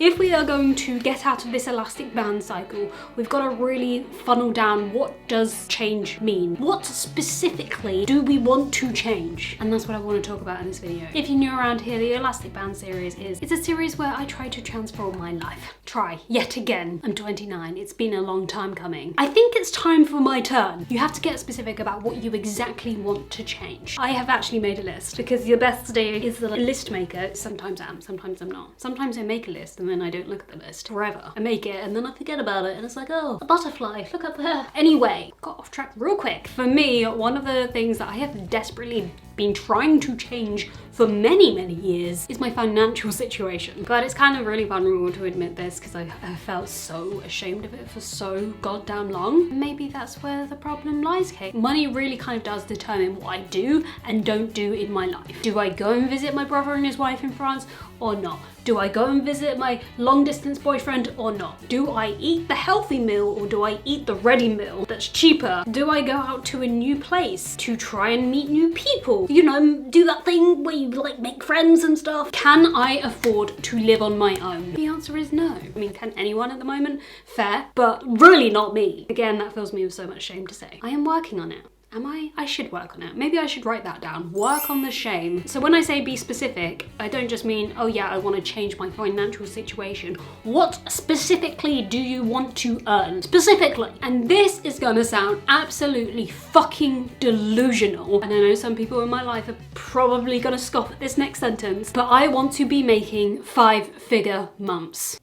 If we are going to get out of this elastic band cycle, we've got to really funnel down what does change mean? What specifically do we want to change? And that's what I want to talk about in this video. If you're new around here, the elastic band series it's a series where I try to transform my life. Try yet again. I'm 29. It's been a long time coming. I think it's time for my turn. You have to get specific about what you exactly want to change. I have actually made a list because the best day is the list maker. Sometimes I am, sometimes I'm not. Sometimes I make a list and then I don't look at the list forever. I make it and then I forget about it and it's like, oh, a butterfly, look up there. Anyway, got off track real quick. For me, one of the things that I have desperately been trying to change for many years is my financial situation. But it's kind of really vulnerable to admit this because I felt so ashamed of it for so goddamn long. Maybe that's where the problem lies, Kate. Money really kind of does determine what I do and don't do in my life. Do I go and visit my brother and his wife in France or not? Do I go and visit my long distance boyfriend or not? Do I eat the healthy meal or do I eat the ready meal that's cheaper? Do I go out to a new place to try and meet new people? You know, do that thing where you like make friends and stuff? Can I afford to live on my own? The answer is no. I mean, can anyone at the moment? Fair, but really not me. Again, that fills me with so much shame to say. I am working on it. Am I? I should work on it. Maybe I should write that down. Work on the shame. So when I say be specific, I don't just mean, oh yeah, I want to change my financial situation. What specifically do you want to earn? Specifically. And this is gonna sound absolutely fucking delusional. And I know some people in my life are probably gonna scoff at this next sentence, but I want to be making 5-figure months.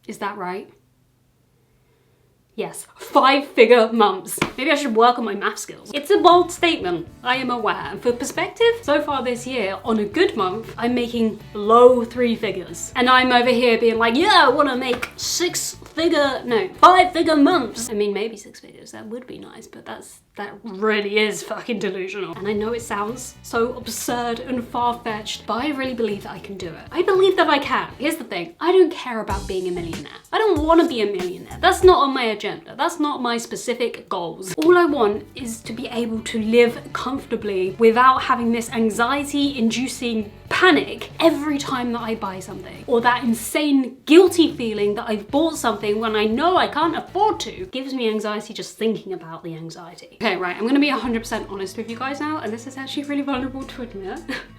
Is that right? Yes, 5-figure months. Maybe I should work on my math skills. It's a bold statement, I am aware. And for perspective, so far this year, on a good month, I'm making low 3 figures. And I'm over here being like, yeah, I wanna make 5-figure months. I mean, maybe 6 figures, that would be nice, but that really is fucking delusional. And I know it sounds so absurd and far-fetched, but I really believe that I can do it. I believe that I can. Here's the thing, I don't care about being a millionaire. I don't wanna be a millionaire. That's not on my agenda. That's not my specific goals. All I want is to be able to live comfortably without having this anxiety-inducing panic every time that I buy something, or that insane guilty feeling that I've bought something when I know I can't afford to. It gives me anxiety just thinking about the anxiety. Okay, right, I'm gonna be 100% honest with you guys now, and this is actually really vulnerable to admit.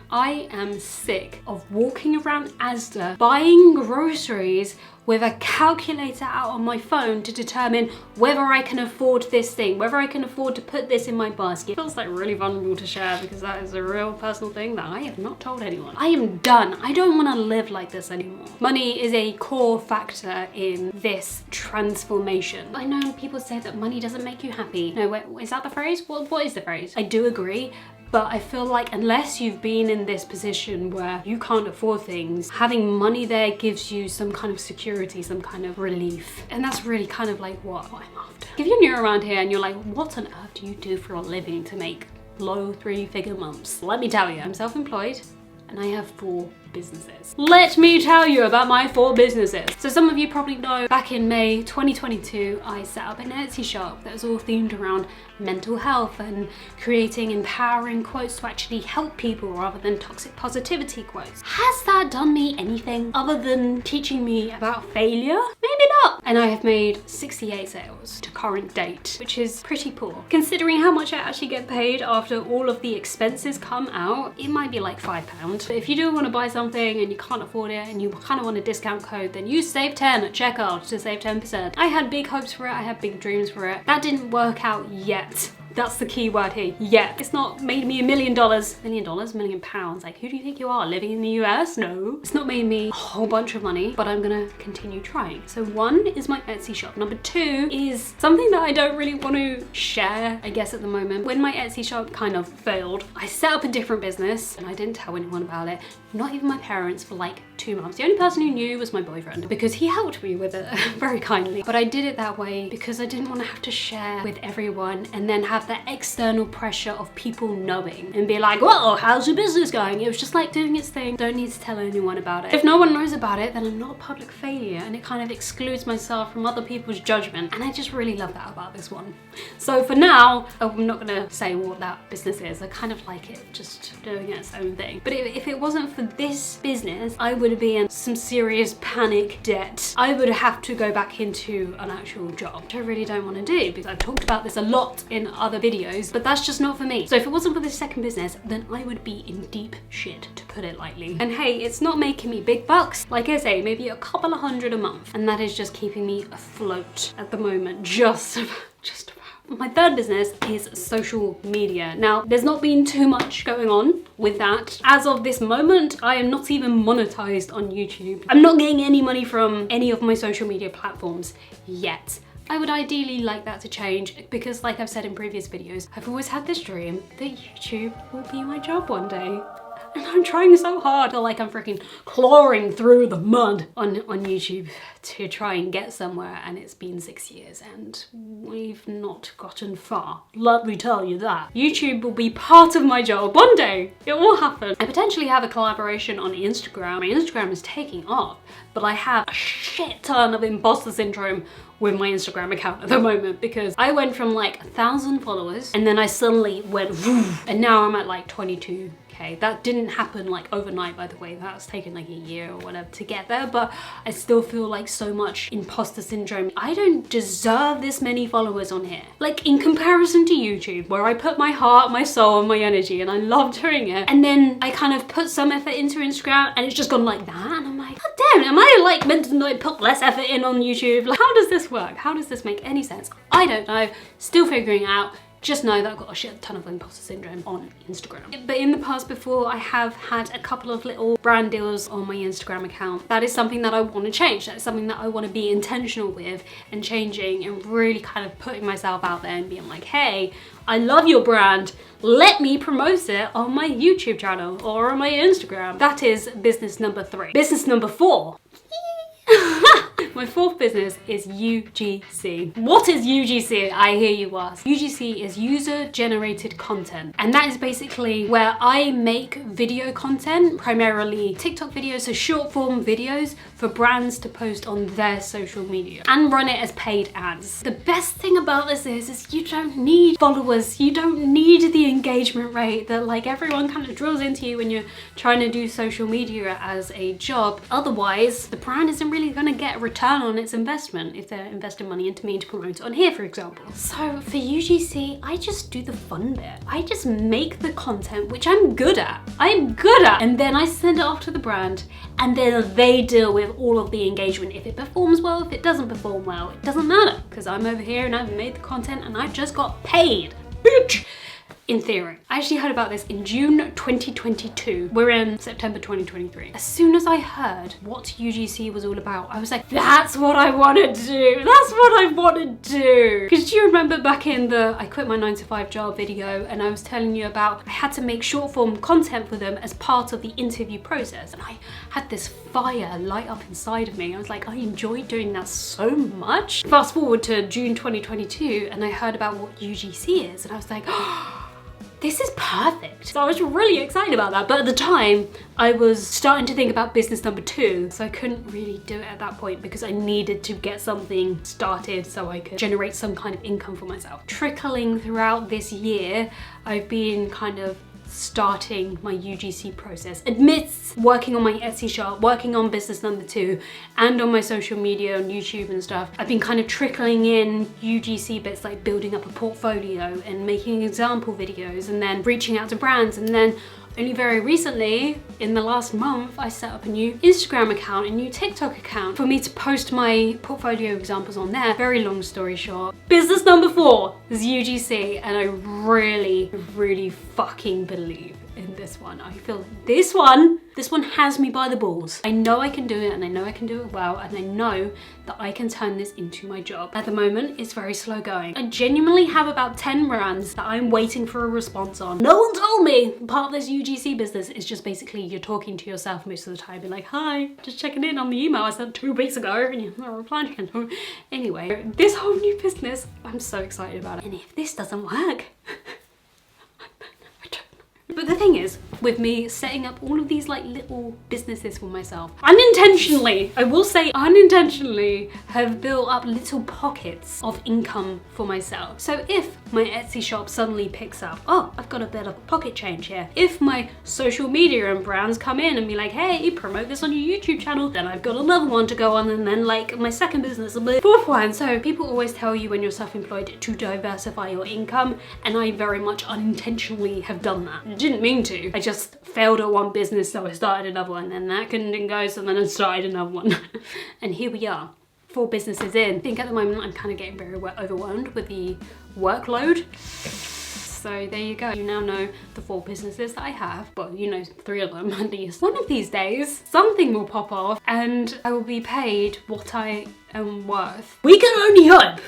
I am sick of walking around Asda buying groceries with a calculator out on my phone to determine whether I can afford this thing, whether I can afford to put this in my basket. It feels like really vulnerable to share because that is a real personal thing that I have not told anyone. I am done. I don't want to live like this anymore. Money is a core factor in this transformation. I know people say that money doesn't make you happy. No, wait, is that the phrase? What is the phrase? I do agree. But I feel like unless you've been in this position where you can't afford things, having money there gives you some kind of security, some kind of relief. And that's really kind of like what I'm after. If you're new around here and you're like, what on earth do you do for a living to make low 3-figure months? Let me tell you, I'm self-employed and I have 4 businesses. Let me tell you about my 4 businesses. So some of you probably know back in May 2022, I set up an Etsy shop that was all themed around mental health and creating empowering quotes to actually help people rather than toxic positivity quotes. Has that done me anything other than teaching me about failure? Maybe not. And I have made 68 sales to current date, which is pretty poor. Considering how much I actually get paid after all of the expenses come out, it might be like £5. But if you do want to buy something and you can't afford it and you kind of want a discount code, then use save 10 at checkout to save 10%. I had big hopes for it, I had big dreams for it. That didn't work out yet. That's the key word here, yet. It's not made me $1 million. £1 million? Like, who do you think you are, living in the US? No. It's not made me a whole bunch of money, but I'm gonna continue trying. So 1 is my Etsy shop. Number 2 is something that I don't really want to share, I guess, at the moment. When my Etsy shop kind of failed, I set up a different business and I didn't tell anyone about it. Not even my parents for like 2 months. The only person who knew was my boyfriend because he helped me with it very kindly. But I did it that way because I didn't want to have to share with everyone and then have that external pressure of people knowing and be like, whoa, how's your business going? It was just like doing its thing. Don't need to tell anyone about it. If no one knows about it, then I'm not a public failure and it kind of excludes myself from other people's judgment. And I just really love that about this one. So for now, I'm not gonna say what that business is. I kind of like it just doing its own thing. But if it wasn't for this business, I would would be in some serious panic debt. I would have to go back into an actual job, which I really don't want to do because I've talked about this a lot in other videos, but that's just not for me. So if it wasn't for this second business, then I would be in deep shit, to put it lightly. And hey, it's not making me big bucks. Like I say, maybe a couple of $100 a month. And that is just keeping me afloat at the moment, just about. My third business is social media. Now, there's not been too much going on with that. As of this moment, I am not even monetized on YouTube. I'm not getting any money from any of my social media platforms yet. I would ideally like that to change because, like I've said in previous videos, I've always had this dream that YouTube will be my job one day. And I'm trying so hard. I feel like I'm freaking clawing through the mud on YouTube to try and get somewhere, and it's been 6 years and we've not gotten far. Let me tell you that. YouTube will be part of my job one day. It will happen. I potentially have a collaboration on Instagram. My Instagram is taking off, but I have a shit ton of imposter syndrome with my Instagram account at the moment because I went from like 1,000 followers and then I suddenly went woof, and now I'm at like 22K. That didn't happen like overnight, by the way. That's taken like a year or whatever to get there, but I still feel like so much imposter syndrome. I don't deserve this many followers on here. Like in comparison to YouTube, where I put my heart, my soul, and my energy, and I love doing it. And then I kind of put some effort into Instagram and it's just gone like that. And I'm like, God damn, am I like meant to like put less effort in on YouTube? Like, how does this work? How does this make any sense? I don't know. Still figuring it out. Just know that I've got a shit ton of imposter syndrome on Instagram. But in the past before, I have had a couple of little brand deals on my Instagram account. That is something that I want to change. That's something that I want to be intentional with and changing and really kind of putting myself out there and being like, hey, I love your brand. Let me promote it on my YouTube channel or on my Instagram. That is business number 3. Business number 4. My fourth business is UGC. What is UGC? I hear you ask. UGC is user generated content. And that is basically where I make video content, primarily TikTok videos, so short form videos for brands to post on their social media and run it as paid ads. The best thing about this is you don't need followers. You don't need the engagement rate that like everyone kind of drills into you when you're trying to do social media as a job. Otherwise, the brand isn't really gonna get a return on its investment if they're investing money into me to promote it on here, for example. So for UGC, I just do the fun bit. I just make the content, which I'm good at. And then I send it off to the brand and then they deal with all of the engagement. If it performs well, if it doesn't perform well, it doesn't matter because I'm over here and I've made the content and I just got paid, bitch. In theory. I actually heard about this in June 2022. We're in September 2023. As soon as I heard what UGC was all about, I was like, that's what I want to do. That's what I want to do. Because do you remember back in the I quit my 9-to-5 job video and I was telling you about I had to make short form content for them as part of the interview process. And I had this fire light up inside of me. I was like, I enjoyed doing that so much. Fast forward to June 2022 and I heard about what UGC is and I was like, oh, this is perfect. So I was really excited about that. But at the time, I was starting to think about business number 2. So I couldn't really do it at that point because I needed to get something started so I could generate some kind of income for myself. Trickling throughout this year, I've been kind of starting my UGC process. Amidst working on my Etsy shop, working on business number 2, and on my social media on YouTube and stuff, I've been kind of trickling in UGC bits like building up a portfolio and making example videos and then reaching out to brands, and then only very recently, in the last month, I set up a new Instagram account, a new TikTok account for me to post my portfolio examples on there. Very long story short. Business number 4 is UGC, and I really, really fucking believe in this one. I feel like this one has me by the balls. I know I can do it and I know I can do it well and I know that I can turn this into my job. At the moment, it's very slow going. I genuinely have about 10 brands that I'm waiting for a response on. No one told me part of this UGC business is just basically you're talking to yourself most of the time. You're like, hi, just checking in on the email I sent 2 weeks ago and you're not replying again. Anyway, this whole new business, I'm so excited about it. And if this doesn't work, but the thing is, with me setting up all of these like little businesses for myself. Unintentionally, I will say unintentionally, have built up little pockets of income for myself. So if my Etsy shop suddenly picks up, oh, I've got a bit of pocket change here. If my social media and brands come in and be like, hey, promote this on your YouTube channel, then I've got another one to go on, and then like my second business, a fourth one. So people always tell you when you're self-employed to diversify your income, and I very much unintentionally have done that. I didn't mean to. I just failed at one business, so I started another one, and that didn't go, so then I started another one. And here we are, 4 businesses in. I think at the moment I'm kind of getting very overwhelmed with the workload. So there you go. You now know the 4 businesses that I have. Well, you know 3 of them at least. One of these days, something will pop off and I will be paid what I am worth. We can only hope.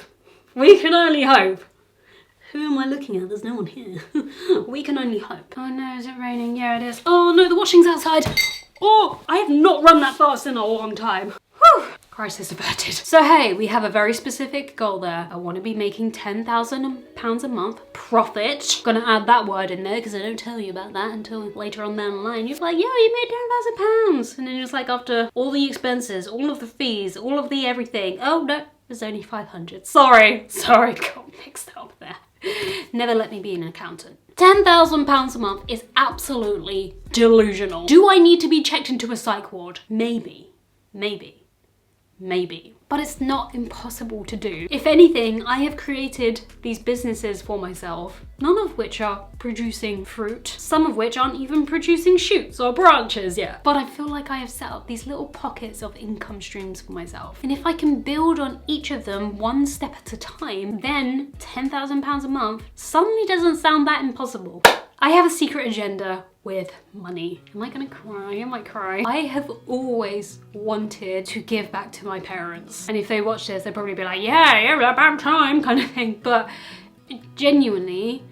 We can only hope. Who am I looking at? There's no one here. We can only hope. Oh no, is it raining? Yeah, it is. Oh no, the washing's outside. Oh, I have not run that fast in a long time. Whew. Crisis averted. So hey, we have a very specific goal there. I want to be making £10,000 a month profit. Gonna add that word in there because I don't tell you about that until later on down the line. You're like, yo, you made £10,000. And then just like after all the expenses, all of the fees, all of the everything. Oh no, there's only 500. Sorry, got mixed up there. Never let me be an accountant. £10,000 a month is absolutely delusional. Do I need to be checked into a psych ward? Maybe. But it's not impossible to do. If anything, I have created these businesses for myself, none of which are producing fruit, some of which aren't even producing shoots or branches yet. But I feel like I have set up these little pockets of income streams for myself. And if I can build on each of them one step at a time, then £10,000 a month suddenly doesn't sound that impossible. I have a secret agenda with money. Am I gonna cry? I might cry. I have always wanted to give back to my parents. And if they watch this, they'll probably be like, yeah, about time kind of thing. But genuinely,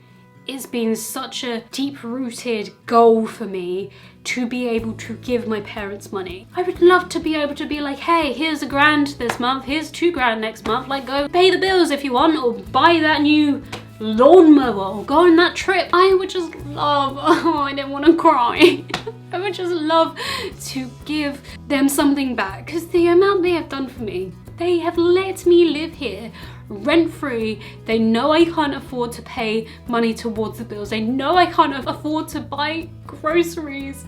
it's been such a deep-rooted goal for me to be able to give my parents money. I would love to be able to be like, hey, here's £1,000 this month, here's £2,000 next month, like go pay the bills if you want, or buy that new lawnmower, or go on that trip. I would just love, oh, I didn't want to cry. I would just love to give them something back, because the amount they have done for me, they have let me live here rent-free. They know I can't afford to pay money towards the bills. They know I can't afford to buy groceries.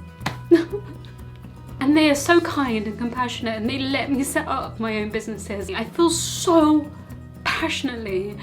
And they are so kind and compassionate, and they let me set up my own businesses. I feel so passionately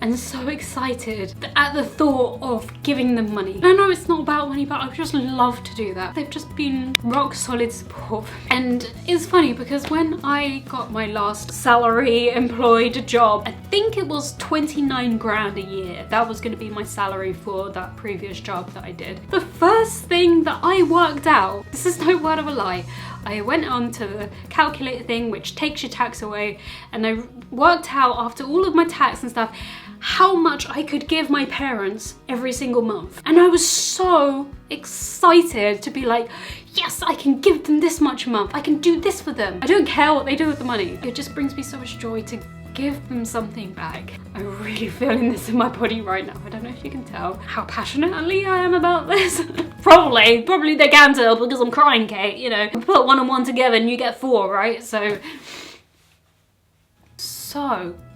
and so excited at the thought of giving them money. I know it's not about money, but I would just love to do that. They've just been rock solid support. And it's funny because when I got my last salary employed job, I think it was 29 grand a year. That was gonna be my salary for that previous job that I did. The first thing that I worked out, this is no word of a lie, I went on to the calculator thing which takes your tax away, and I worked out after all of my tax and stuff how much I could give my parents every single month. And I was so excited to be like, yes, I can give them this much a month. I can do this for them. I don't care what they do with the money. It just brings me so much joy to give them something back. I'm really feeling this in my body right now. I don't know if you can tell how passionately I am about this. Probably they can tell because I'm crying, Kate, you know. Put 1 and 1 together and you get 4, right? So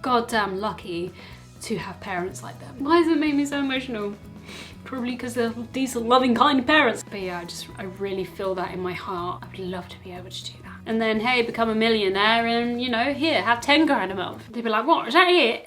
goddamn lucky to have parents like them. Why does it make me so emotional? Probably because they're decent, loving, kind parents. But yeah, I really feel that in my heart. I would love to be able to do that. And then, hey, become a millionaire and, you know, here, have 10 grand a month. They'd be like, what, is that it?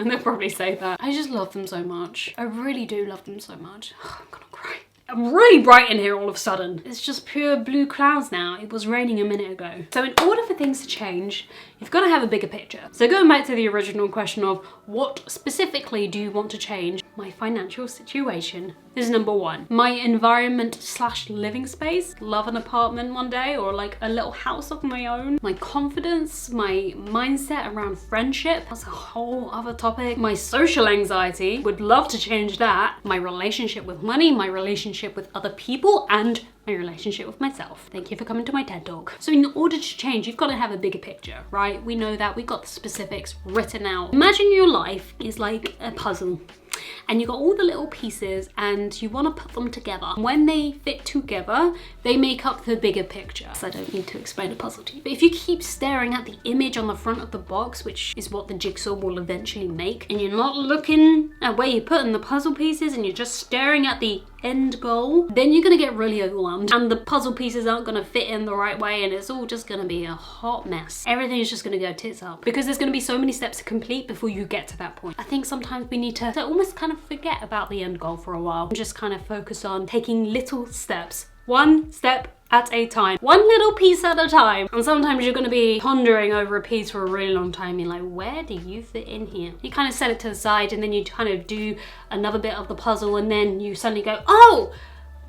They'll probably say that. I just love them so much. I really do love them so much. I'm gonna cry. I'm really bright in here all of a sudden. It's just pure blue clouds now. It was raining a minute ago. So in order for things to change, you've got to have a bigger picture. So going back to the original question of what specifically do you want to change? My financial situation is number 1. My environment / living space. Love an apartment one day, or like a little house of my own. My confidence, my mindset around friendship. That's a whole other topic. My social anxiety, would love to change that. My relationship with money, my relationship with other people, and my relationship with myself. Thank you for coming to my TED Talk. So in order to change, you've got to have a bigger picture, right? We know that, we've got the specifics written out. Imagine your life is like a puzzle. And you got all the little pieces and you want to put them together. When they fit together, they make up the bigger picture. So I don't need to explain a puzzle to you. But if you keep staring at the image on the front of the box, which is what the jigsaw will eventually make, and you're not looking at where you're putting the puzzle pieces and you're just staring at the end goal, then you're gonna get really overwhelmed and the puzzle pieces aren't gonna fit in the right way and it's all just gonna be a hot mess. Everything is just gonna go tits up because there's gonna be so many steps to complete before you get to that point. I think sometimes we need to almost kind of forget about the end goal for a while and just kind of focus on taking little steps, one step at a time, one little piece at a time. And sometimes you're gonna be pondering over a piece for a really long time. You're like, where do you fit in here? You kind of set it to the side and then you kind of do another bit of the puzzle and then you suddenly go, oh,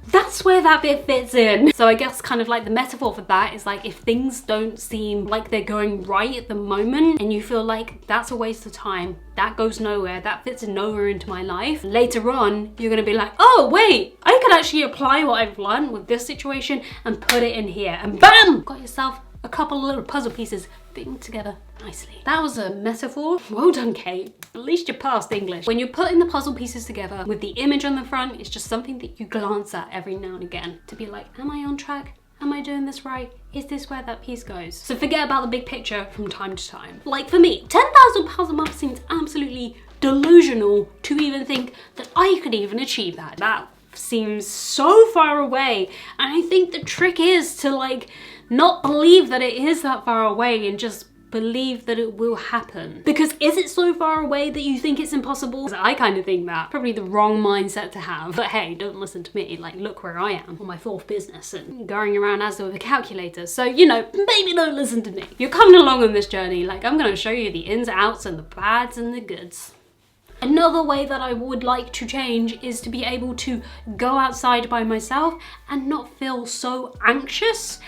that's where that bit fits in. So I guess kind of like the metaphor for that is like if things don't seem like they're going right at the moment and you feel like that's a waste of time, that goes nowhere, that fits nowhere into my life, later on you're gonna be like, oh wait, I could actually apply what I've learned with this situation and put it in here, and bam, got yourself a couple of little puzzle pieces fitting together nicely. That was a metaphor. Well done, Kate. At least you passed English. When you're putting the puzzle pieces together with the image on the front, it's just something that you glance at every now and again to be like, am I on track? Am I doing this right? Is this where that piece goes? So forget about the big picture from time to time. Like for me, £10,000 a month seems absolutely delusional to even think that I could even achieve that. That seems so far away. And I think the trick is to like not believe that it is that far away and just believe that it will happen. Because is it so far away that you think it's impossible? I kind of think that. Probably the wrong mindset to have. But hey, don't listen to me. Like, look where I am on my 4th business and going around as with a calculator. So, you know, maybe don't listen to me. You're coming along on this journey. Like, I'm gonna show you the ins, outs, and the bads and the goods. Another way that I would like to change is to be able to go outside by myself and not feel so anxious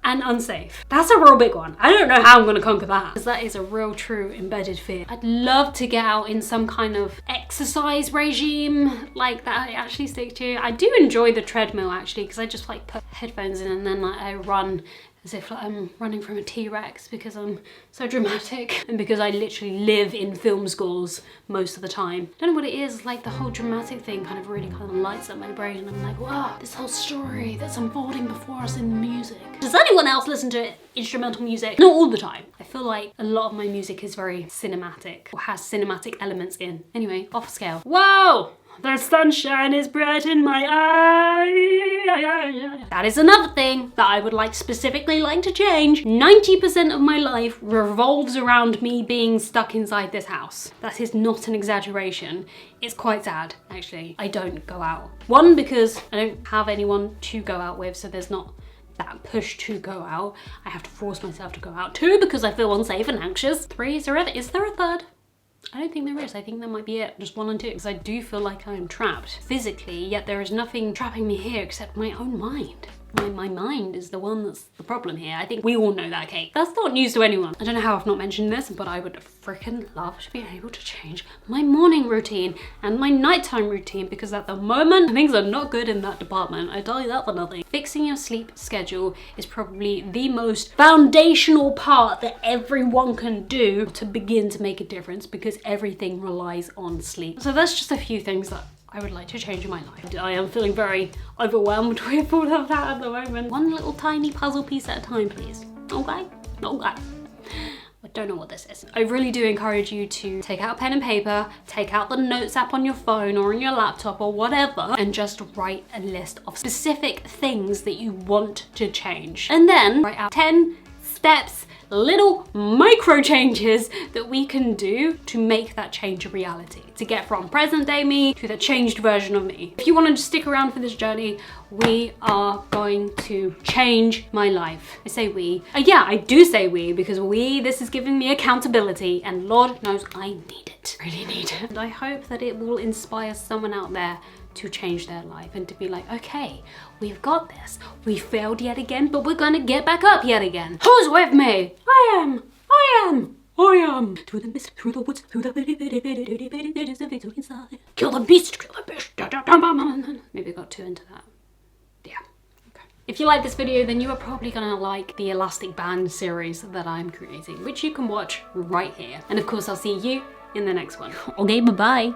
and unsafe. That's a real big one. I don't know how I'm gonna conquer that, because that is a real true embedded fear. I'd love to get out in some kind of exercise regime like that I actually stick to. I do enjoy the treadmill actually, because I just like put headphones in and then like I run as if like I'm running from a T-Rex because I'm so dramatic and because I literally live in film schools most of the time. I don't know what it is, like the whole dramatic thing kind of really kind of lights up my brain and I'm like, wow, this whole story that's unfolding before us in music. Does anyone else listen to instrumental music? Not all the time. I feel like a lot of my music is very cinematic or has cinematic elements in. Anyway, off scale. Whoa! The sunshine is bright in my eye. That is another thing that I would like specifically like to change. 90% of my life revolves around me being stuck inside this house. That is not an exaggeration. It's quite sad, actually. I don't go out. One, because I don't have anyone to go out with, so there's not that push to go out. I have to force myself to go out. 2, because I feel unsafe and anxious. 3, is there a third? I don't think there is. I think that might be it. Just 1 and 2. Because I do feel like I'm trapped physically, yet there is nothing trapping me here except my own mind. My mind is the one that's the problem here. I think we all know that, Kate. That's not news to anyone. I don't know how I've not mentioned this, but I would freaking love to be able to change my morning routine and my nighttime routine, because at the moment, things are not good in that department. I tell you that for nothing. Fixing your sleep schedule is probably the most foundational part that everyone can do to begin to make a difference, because everything relies on sleep. So that's just a few things that I would like to change in my life. I am feeling very overwhelmed with all of that at the moment. One little tiny puzzle piece at a time, please. Okay? Okay. I don't know what this is. I really do encourage you to take out a pen and paper, take out the notes app on your phone or on your laptop or whatever, and just write a list of specific things that you want to change. And then write out 10 steps, little micro changes that we can do to make that change a reality, to get from present day me to the changed version of me. If you want to stick around for this journey, we are going to change my life. I say we. Yeah, I do say we, because this is giving me accountability, and Lord knows I need it. Really need it. And I hope that it will inspire someone out there to change their life and to be like, okay, we've got this. We failed yet again, but we're gonna get back up yet again. Who's with me? I am. Through the mist, through the woods, through the inside. Kill the beast, kill the beast. Maybe I got too into that. Yeah, okay. If you like this video, then you are probably gonna like the elastic band series that I'm creating, which you can watch right here. And of course, I'll see you in the next one. Okay, bye-bye.